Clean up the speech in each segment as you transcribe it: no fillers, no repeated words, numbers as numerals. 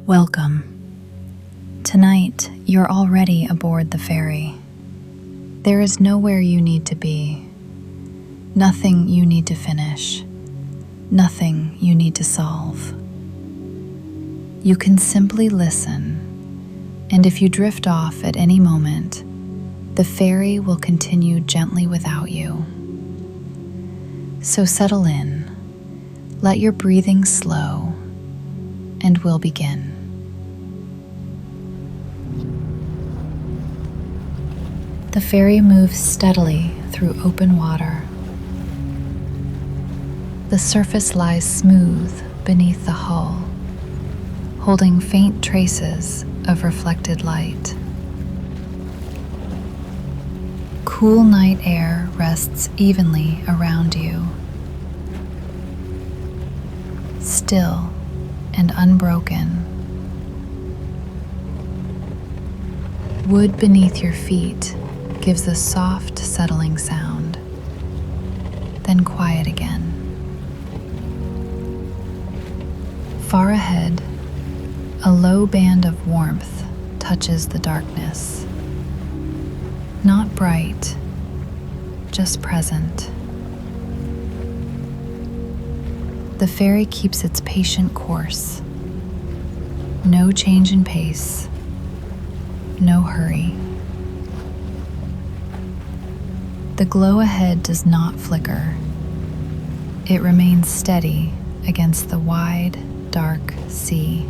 Welcome. Tonight, you're already aboard the ferry. There is nowhere you need to be, nothing you need to finish, nothing you need to solve. You can simply listen, and if you drift off at any moment, the ferry will continue gently without you. So settle in, let your breathing slow, and we'll begin. The ferry moves steadily through open water. The surface lies smooth beneath the hull, holding faint traces of reflected light. Cool night air rests evenly around you. Still and unbroken. Wood beneath your feet gives a soft, settling sound, then quiet again. Far ahead, a low band of warmth touches the darkness. Not bright, just present. The ferry keeps its patient course. No change in pace, no hurry. The glow ahead does not flicker. It remains steady against the wide, dark sea.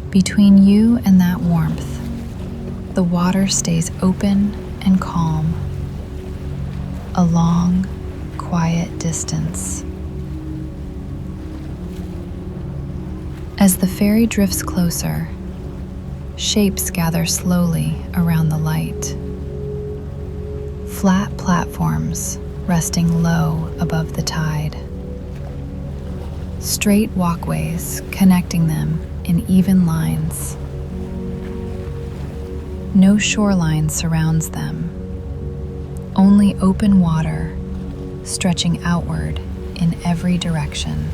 Between you and that warmth, the water stays open and calm, a long, quiet distance. As the ferry drifts closer, shapes gather slowly around the light. Flat platforms resting low above the tide. Straight walkways connecting them in even lines. No shoreline surrounds them, only open water stretching outward in every direction.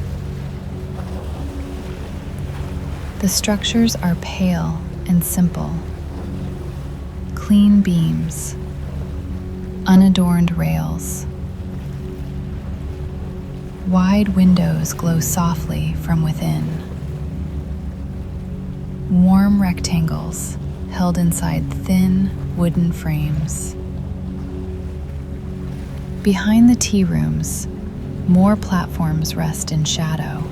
The structures are pale and simple. Clean beams, unadorned rails. Wide windows glow softly from within. Warm rectangles held inside thin wooden frames. Behind the tea rooms, more platforms rest in shadow.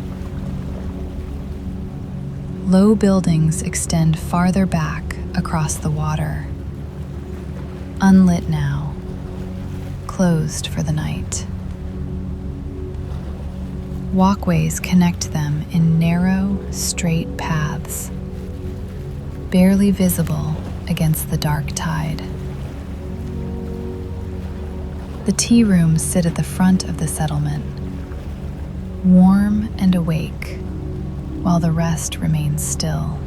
Low buildings extend farther back across the water. Unlit now, closed for the night. Walkways connect them in narrow, straight paths, barely visible against the dark tide. The tea rooms sit at the front of the settlement, warm and awake, while the rest remains still.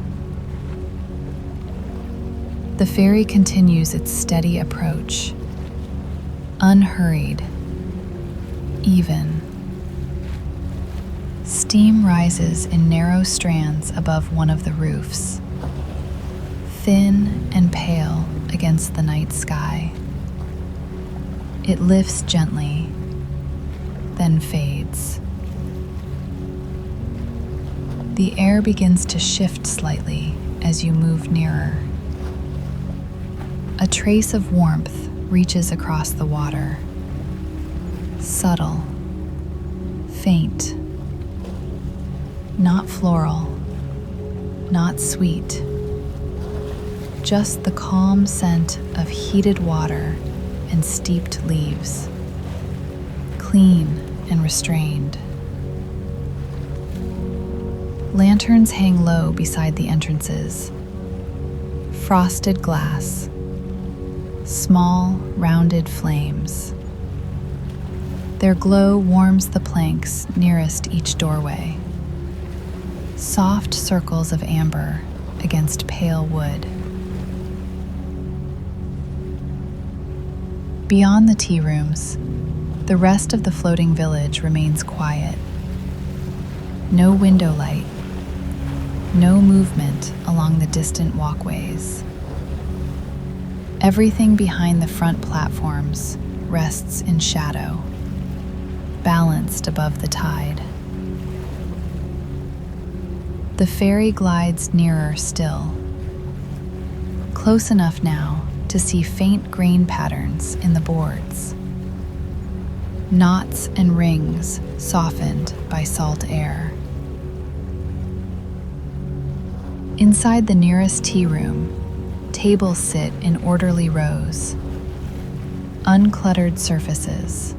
The ferry continues its steady approach, unhurried, even. Steam rises in narrow strands above one of the roofs, thin and pale against the night sky. It lifts gently, then fades. The air begins to shift slightly as you move nearer. A trace of warmth reaches across the water. Subtle, faint, not floral, not sweet, just the calm scent of heated water and steeped leaves, clean and restrained. Lanterns hang low beside the entrances. Frosted glass, small, rounded flames. Their glow warms the planks nearest each doorway. Soft circles of amber against pale wood. Beyond the tea rooms, the rest of the floating village remains quiet. No window light, no movement along the distant walkways. Everything behind the front platforms rests in shadow, balanced above the tide. The ferry glides nearer still, close enough now to see faint grain patterns in the boards, knots and rings softened by salt air. Inside the nearest tea room, tables sit in orderly rows, uncluttered surfaces,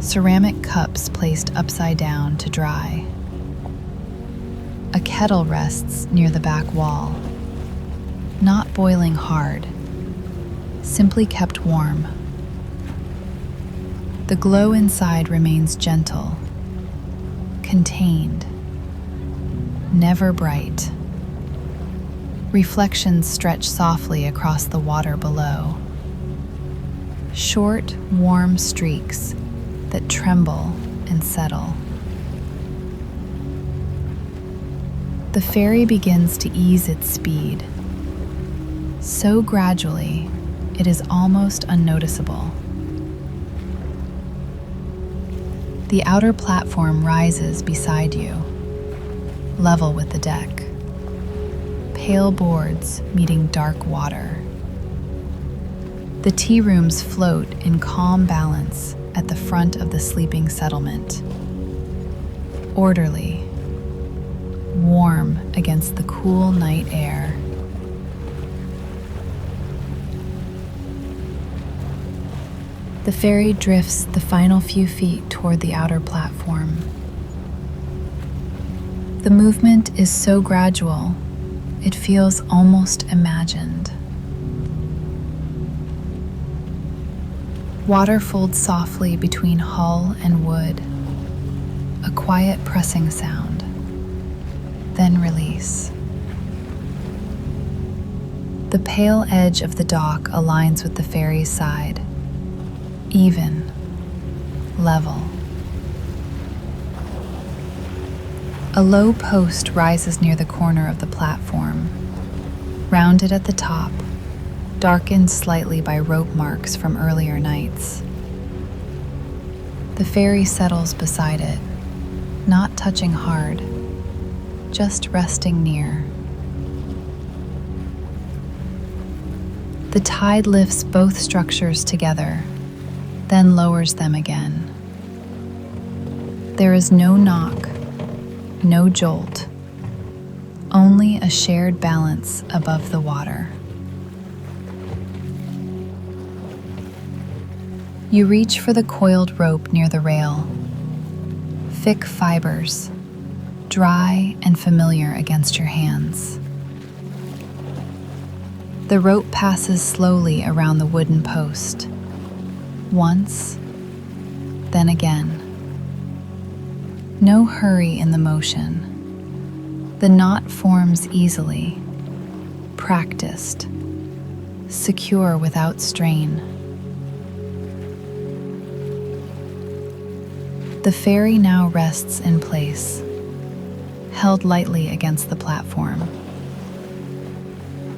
ceramic cups placed upside down to dry. A kettle rests near the back wall, not boiling hard, simply kept warm. The glow inside remains gentle, contained, never bright. Reflections stretch softly across the water below. Short, warm streaks that tremble and settle. The ferry begins to ease its speed, so gradually it is almost unnoticeable. The outer platform rises beside you, level with the deck. Pale boards meeting dark water. The tea rooms float in calm balance at the front of the sleeping settlement. Orderly, warm against the cool night air. The ferry drifts the final few feet toward the outer platform. The movement is so gradual, it feels almost imagined. Water folds softly between hull and wood, a quiet pressing sound, then release. The pale edge of the dock aligns with the ferry's side, even, level. A low post rises near the corner of the platform, rounded at the top, darkened slightly by rope marks from earlier nights. The ferry settles beside it, not touching hard, just resting near. The tide lifts both structures together, then lowers them again. There is no knock, no jolt, only a shared balance above the water. You reach for the coiled rope near the rail. Thick fibers, dry and familiar against your hands. The rope passes slowly around the wooden post. Once, then again. No hurry in the motion. The knot forms easily, practiced, secure without strain. The ferry now rests in place, held lightly against the platform.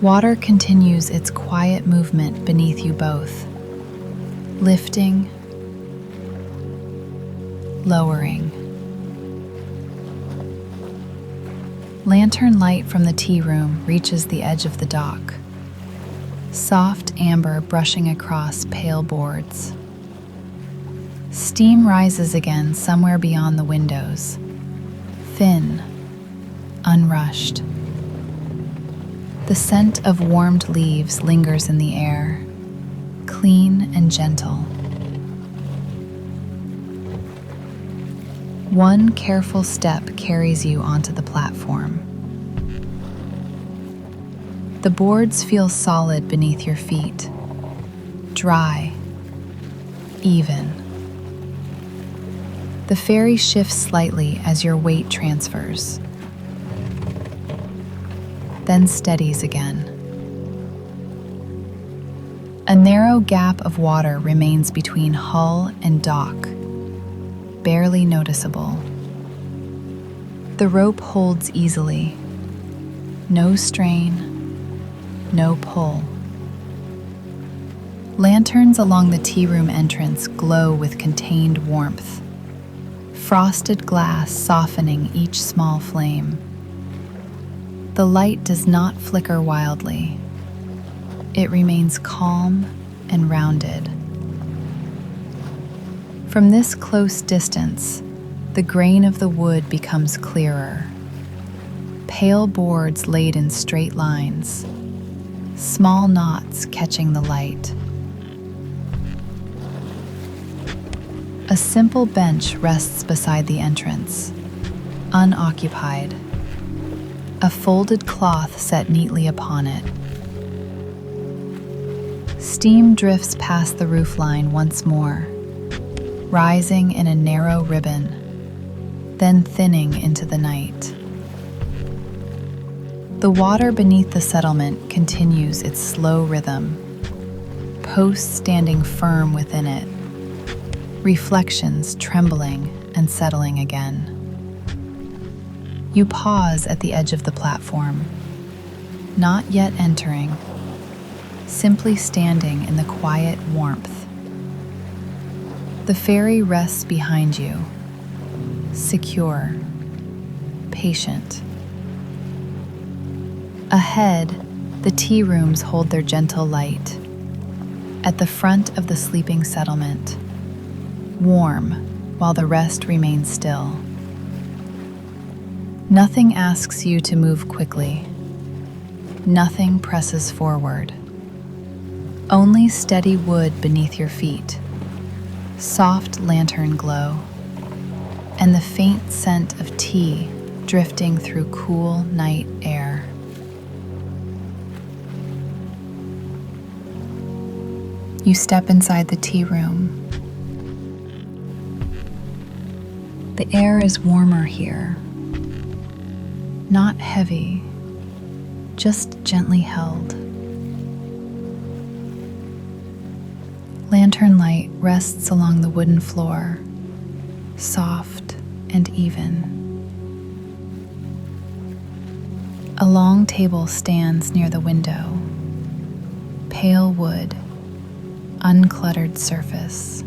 Water continues its quiet movement beneath you both, lifting, lowering. Lantern light from the tea room reaches the edge of the dock, soft amber brushing across pale boards. Steam rises again somewhere beyond the windows, thin, unrushed. The scent of warmed leaves lingers in the air, clean and gentle. One careful step carries you onto the platform. The boards feel solid beneath your feet, dry, even. The ferry shifts slightly as your weight transfers, then steadies again. A narrow gap of water remains between hull and dock, barely noticeable. The rope holds easily. No strain, no pull. Lanterns along the tea room entrance glow with contained warmth, frosted glass softening each small flame. The light does not flicker wildly. It remains calm and rounded. From this close distance, the grain of the wood becomes clearer. Pale boards laid in straight lines, small knots catching the light. A simple bench rests beside the entrance, unoccupied. A folded cloth set neatly upon it. Steam drifts past the roofline once more, rising in a narrow ribbon, then thinning into the night. The water beneath the settlement continues its slow rhythm, posts standing firm within it, reflections trembling and settling again. You pause at the edge of the platform, not yet entering, simply standing in the quiet warmth. The ferry rests behind you, secure, patient. Ahead, the tea rooms hold their gentle light. At the front of the sleeping settlement, warm while the rest remains still. Nothing asks you to move quickly. Nothing presses forward. Only steady wood beneath your feet, soft lantern glow, and the faint scent of tea drifting through cool night air. You step inside the tea room. The air is warmer here, not heavy, just gently held. Lantern light rests along the wooden floor, soft and even. A long table stands near the window, pale wood, uncluttered surface.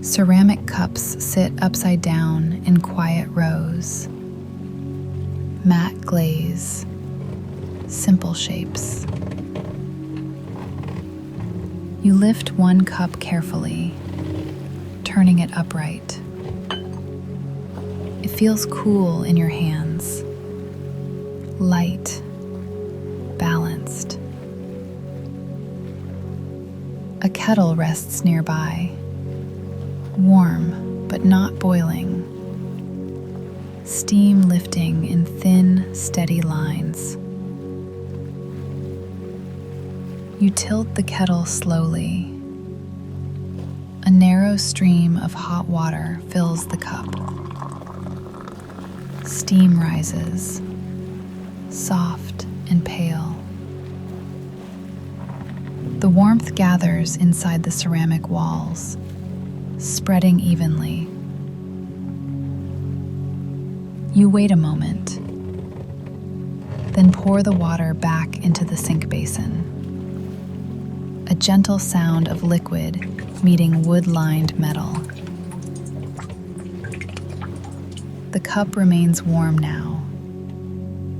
Ceramic cups sit upside down in quiet rows. Matte glaze, simple shapes. You lift one cup carefully, turning it upright. It feels cool in your hands, light, balanced. A kettle rests nearby, warm but not boiling, steam lifting in thin, steady lines. You tilt the kettle slowly. A narrow stream of hot water fills the cup. Steam rises, soft and pale. The warmth gathers inside the ceramic walls, spreading evenly. You wait a moment, then pour the water back into the sink basin. A gentle sound of liquid meeting wood-lined metal. The cup remains warm now,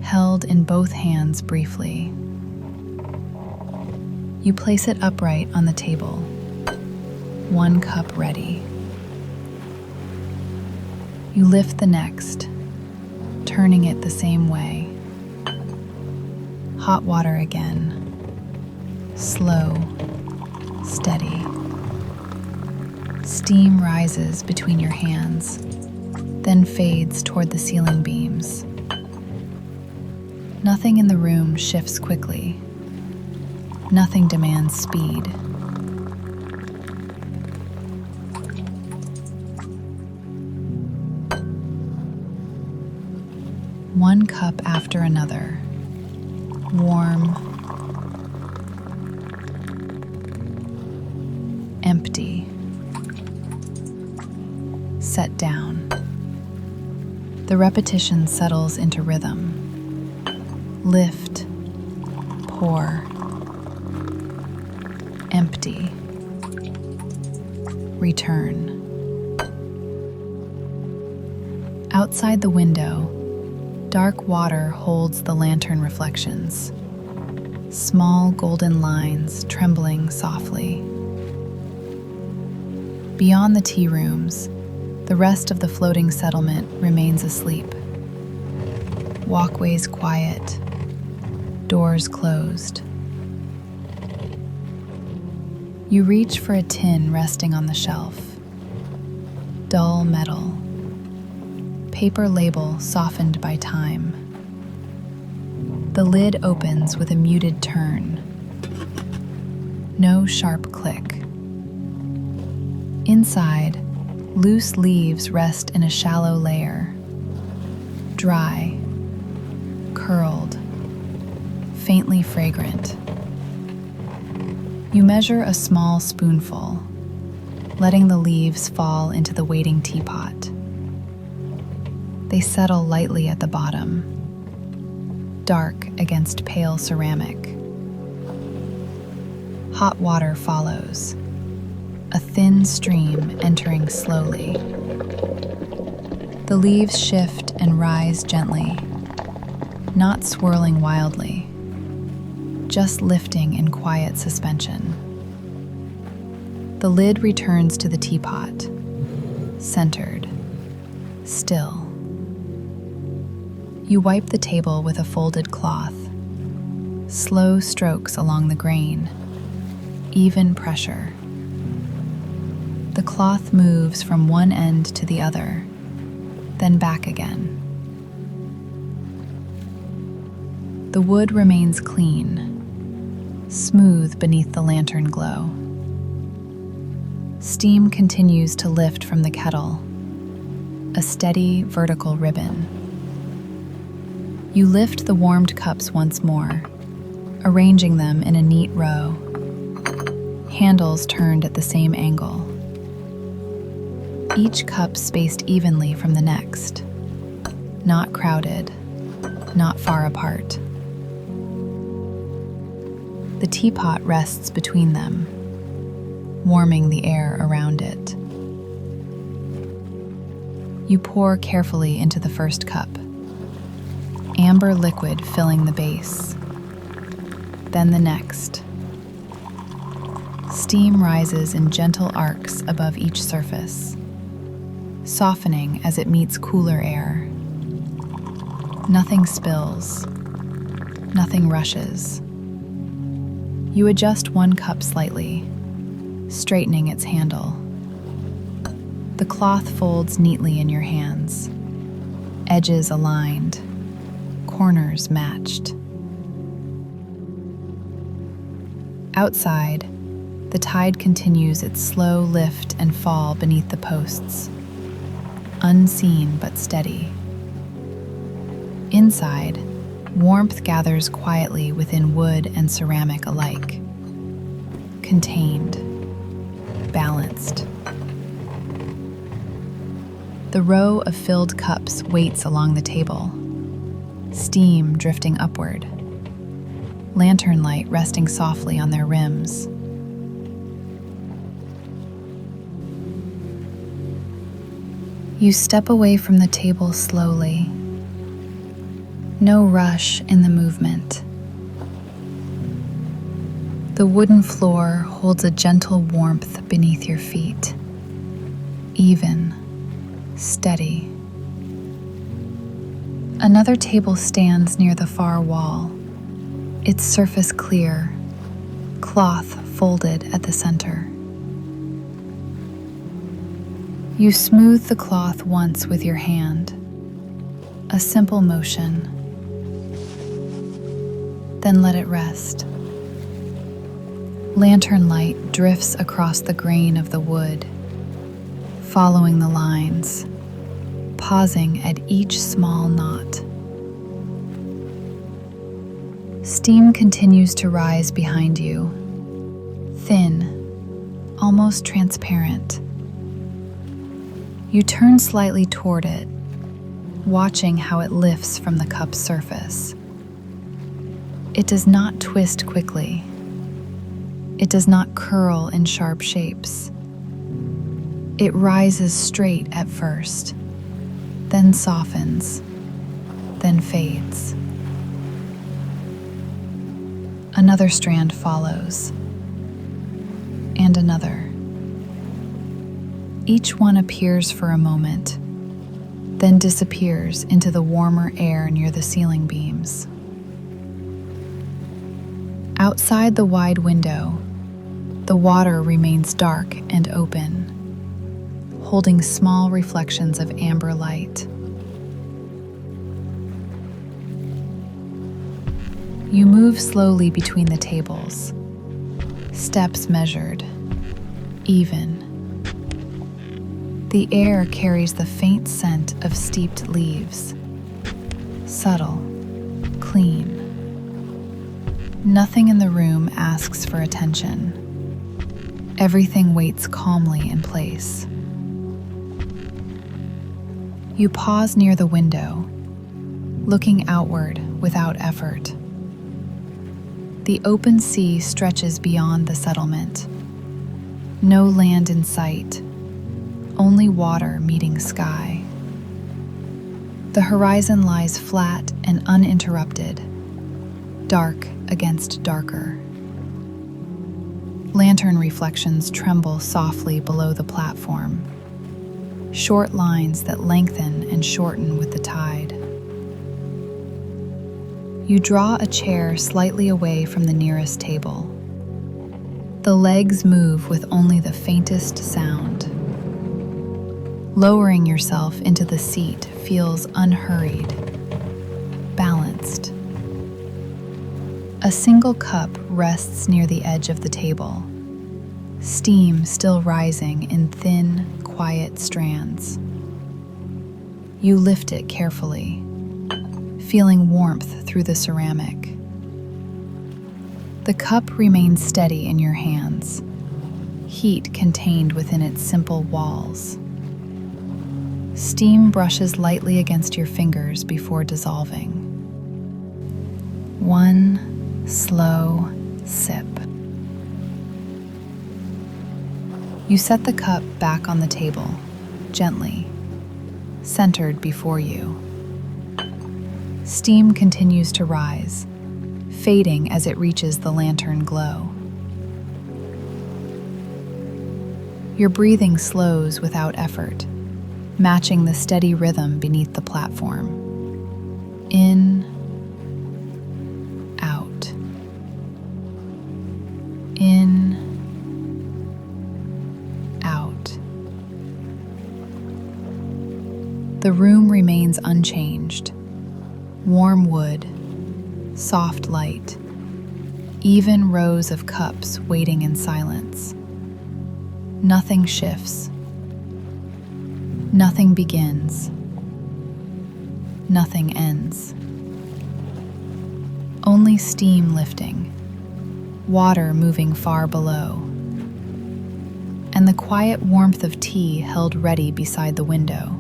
held in both hands briefly. You place it upright on the table, one cup ready. You lift the next, turning it the same way. Hot water again, slow, steady. Steam rises between your hands, then fades toward the ceiling beams. Nothing in the room shifts quickly. Nothing demands speed. One cup after another, warm, empty. set down. The repetition settles into rhythm. Lift, pour, empty, return. Outside the window, dark water holds the lantern reflections, small golden lines trembling softly. Beyond the tea rooms, the rest of the floating settlement remains asleep. Walkways quiet, doors closed. You reach for a tin resting on the shelf. Dull metal. Paper label softened by time. The lid opens with a muted turn. No sharp click. Inside, loose leaves rest in a shallow layer. Dry, curled, faintly fragrant. You measure a small spoonful, letting the leaves fall into the waiting teapot. They settle lightly at the bottom, dark against pale ceramic. Hot water follows, a thin stream entering slowly. The leaves shift and rise gently, not swirling wildly, just lifting in quiet suspension. The lid returns to the teapot, centered, still. You wipe the table with a folded cloth, slow strokes along the grain, even pressure. The cloth moves from one end to the other, then back again. The wood remains clean, smooth beneath the lantern glow. Steam continues to lift from the kettle, a steady vertical ribbon. You lift the warmed cups once more, arranging them in a neat row, handles turned at the same angle. Each cup spaced evenly from the next, not crowded, not far apart. The teapot rests between them, warming the air around it. You pour carefully into the first cup, amber liquid filling the base. Then the next. Steam rises in gentle arcs above each surface, softening as it meets cooler air. Nothing spills, nothing rushes. You adjust one cup slightly, straightening its handle. The cloth folds neatly in your hands, edges aligned, corners matched. Outside, the tide continues its slow lift and fall beneath the posts, unseen but steady. Inside, warmth gathers quietly within wood and ceramic alike, contained, balanced. The row of filled cups waits along the table, steam drifting upward, lantern light resting softly on their rims. You step away from the table slowly. No rush in the movement. The wooden floor holds a gentle warmth beneath your feet, even, steady. Another table stands near the far wall, its surface clear, cloth folded at the center. You smooth the cloth once with your hand, a simple motion. Then let it rest. Lantern light drifts across the grain of the wood, following the lines, pausing at each small knot. Steam continues to rise behind you, thin, almost transparent. You turn slightly toward it, watching how it lifts from the cup's surface. It does not twist quickly. It does not curl in sharp shapes. It rises straight at first, then softens, then fades. Another strand follows, and another. Each one appears for a moment, then disappears into the warmer air near the ceiling beams. Outside the wide window, the water remains dark and open, holding small reflections of amber light. You move slowly between the tables, steps measured, even. The air carries the faint scent of steeped leaves, subtle, clean. Nothing in the room asks for attention. Everything waits calmly in place. You pause near the window, looking outward without effort. The open sea stretches beyond the settlement. No land in sight, only water meeting sky. The horizon lies flat and uninterrupted, dark against darker. Lantern reflections tremble softly below the platform, short lines that lengthen and shorten with the tide. You draw a chair slightly away from the nearest table. The legs move with only the faintest sound. Lowering yourself into the seat feels unhurried, balanced. A single cup rests near the edge of the table, steam still rising in thin, quiet strands. You lift it carefully, feeling warmth through the ceramic. The cup remains steady in your hands, heat contained within its simple walls. Steam brushes lightly against your fingers before dissolving. One slow sip. You set the cup back on the table, gently, centered before you. Steam continues to rise, fading as it reaches the lantern glow. Your breathing slows without effort, matching the steady rhythm beneath the platform. In, out. In, out. The room remains unchanged. Warm wood, soft light, even rows of cups waiting in silence. Nothing shifts. Nothing begins. Nothing ends. Only steam lifting, water moving far below, and the quiet warmth of tea held ready beside the window.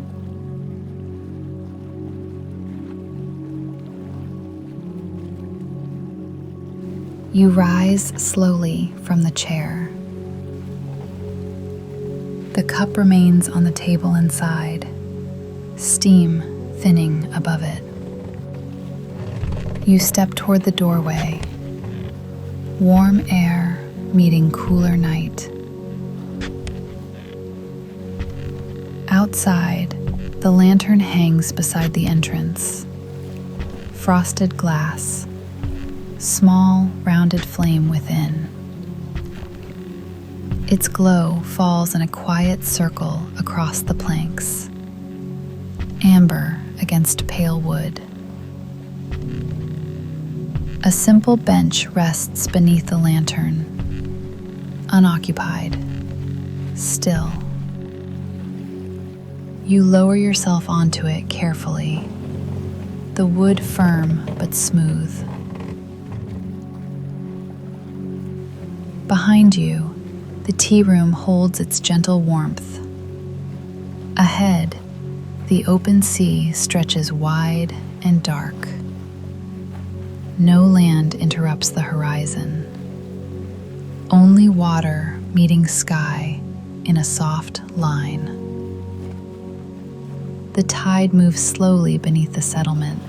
You rise slowly from the chair. The cup remains on the table inside, steam thinning above it. You step toward the doorway, warm air meeting cooler night. Outside, the lantern hangs beside the entrance. Frosted glass, small, rounded flame within. Its glow falls in a quiet circle across the planks, amber against pale wood. A simple bench rests beneath the lantern, unoccupied, still. You lower yourself onto it carefully, the wood firm but smooth. Behind you, the tea room holds its gentle warmth. Ahead, the open sea stretches wide and dark. No land interrupts the horizon. Only water meeting sky in a soft line. The tide moves slowly beneath the settlement,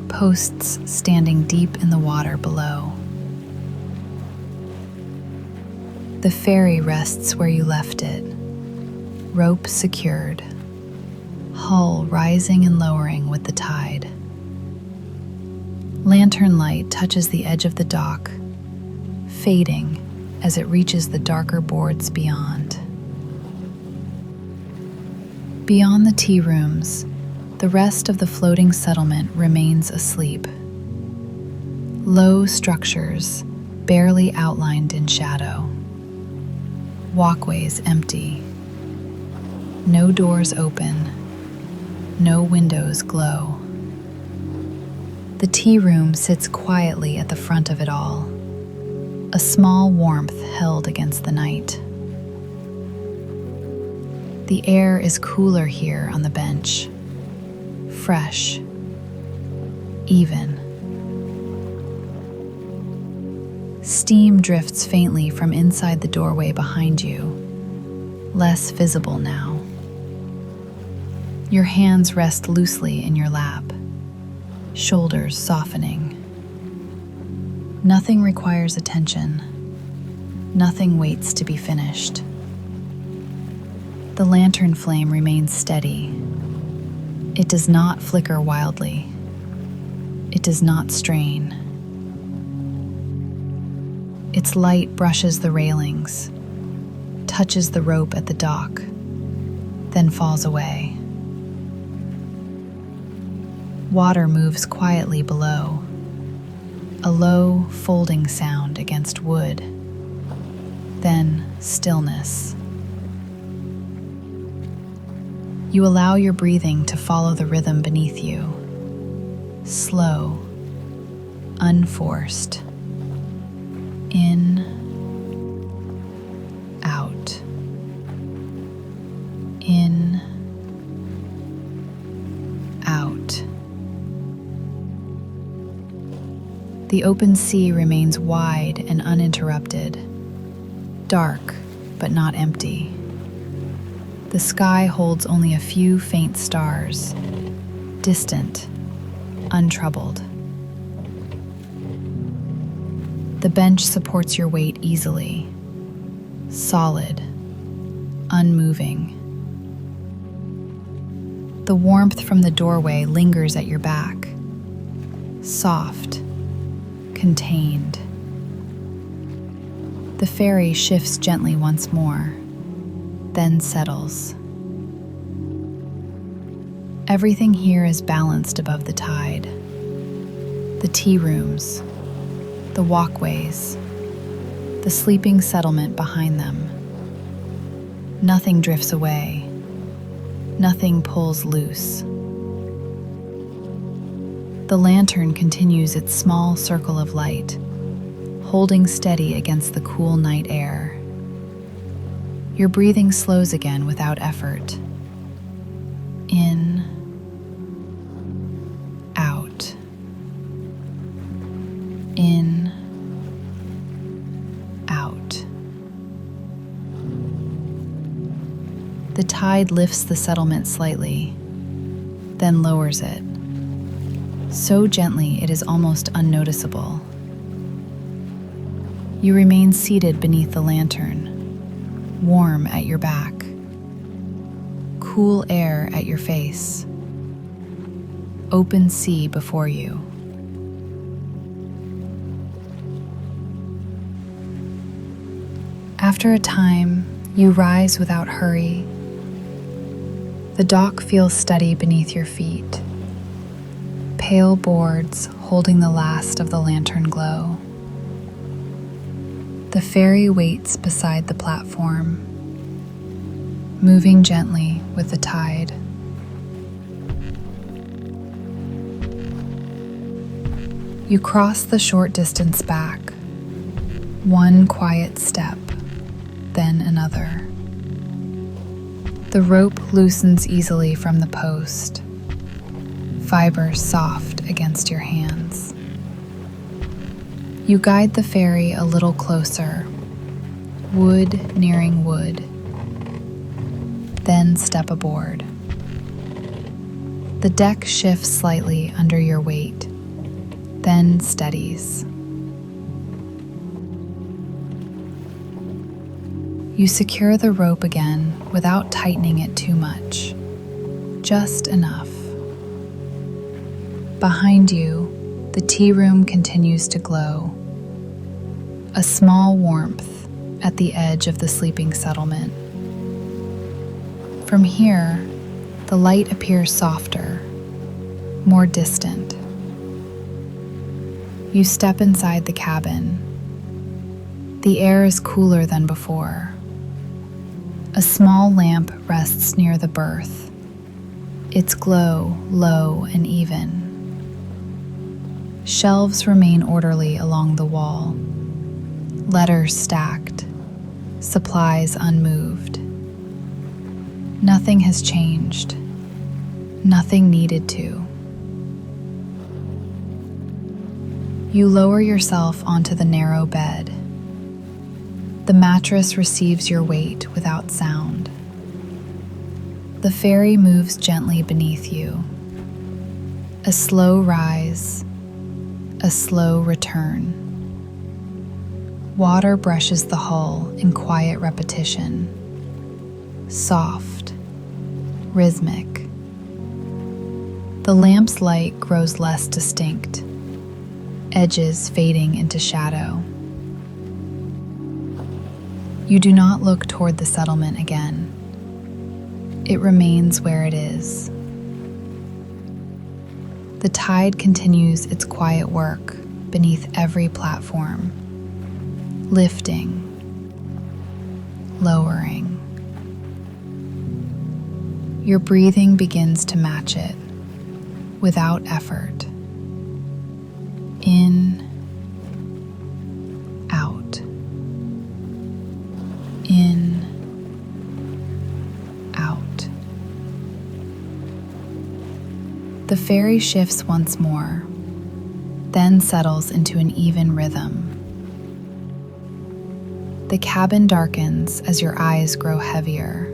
posts standing deep in the water below. The ferry rests where you left it, rope secured, hull rising and lowering with the tide. Lantern light touches the edge of the dock, fading as it reaches the darker boards beyond. Beyond the tea rooms, the rest of the floating settlement remains asleep. Low structures, barely outlined in shadow. Walkways empty. No doors open. No windows glow. The tea room sits quietly at the front of it all, a small warmth held against the night. The air is cooler here on the bench, fresh, even. Steam drifts faintly from inside the doorway behind you, less visible now. Your hands rest loosely in your lap, shoulders softening. Nothing requires attention. Nothing waits to be finished. The lantern flame remains steady. It does not flicker wildly. It does not strain. Its light brushes the railings, touches the rope at the dock, then falls away. Water moves quietly below, a low folding sound against wood, then stillness. You allow your breathing to follow the rhythm beneath you, slow, unforced. In, out. In, out. The open sea remains wide and uninterrupted, dark but not empty. The sky holds only a few faint stars, distant, untroubled. The bench supports your weight easily, solid, unmoving. The warmth from the doorway lingers at your back, soft, contained. The ferry shifts gently once more, then settles. Everything here is balanced above the tide. The tea rooms, the walkways, the sleeping settlement behind them. Nothing drifts away. Nothing pulls loose. The lantern continues its small circle of light, holding steady against the cool night air. Your breathing slows again without effort. In, out. In, out. The tide lifts the settlement slightly, then lowers it, so gently it is almost unnoticeable. You remain seated beneath the lantern, warm at your back, cool air at your face, open sea before you. After a time, you rise without hurry. The dock feels steady beneath your feet, pale boards holding the last of the lantern glow. The ferry waits beside the platform, moving gently with the tide. You cross the short distance back, one quiet step, then another. The rope loosens easily from the post, fibers soft against your hands. You guide the ferry a little closer, wood nearing wood, then step aboard. The deck shifts slightly under your weight, then steadies. You secure the rope again without tightening it too much, just enough. Behind you, the tea room continues to glow, a small warmth at the edge of the sleeping settlement. From here, the light appears softer, more distant. You step inside the cabin. The air is cooler than before. A small lamp rests near the berth, its glow low and even. Shelves remain orderly along the wall, letters stacked, supplies unmoved. Nothing has changed, nothing needed to. You lower yourself onto the narrow bed. The mattress receives your weight without sound. The ferry moves gently beneath you. A slow rise, a slow return. Water brushes the hull in quiet repetition. Soft, rhythmic. The lamp's light grows less distinct, edges fading into shadow. You do not look toward the settlement again. It remains where it is. The tide continues its quiet work beneath every platform, lifting, lowering. Your breathing begins to match it, without effort. In, out. In, out. The ferry shifts once more, then settles into an even rhythm. The cabin darkens as your eyes grow heavier,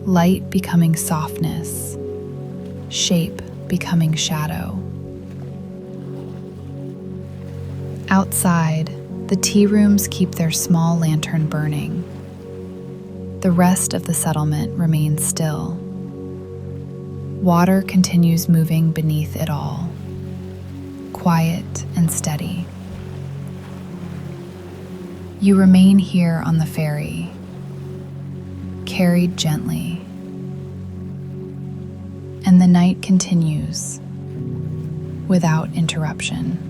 light becoming softness, shape becoming shadow. Outside, the tea rooms keep their small lantern burning. The rest of the settlement remains still. Water continues moving beneath it all, quiet and steady. You remain here on the ferry, carried gently, and the night continues without interruption.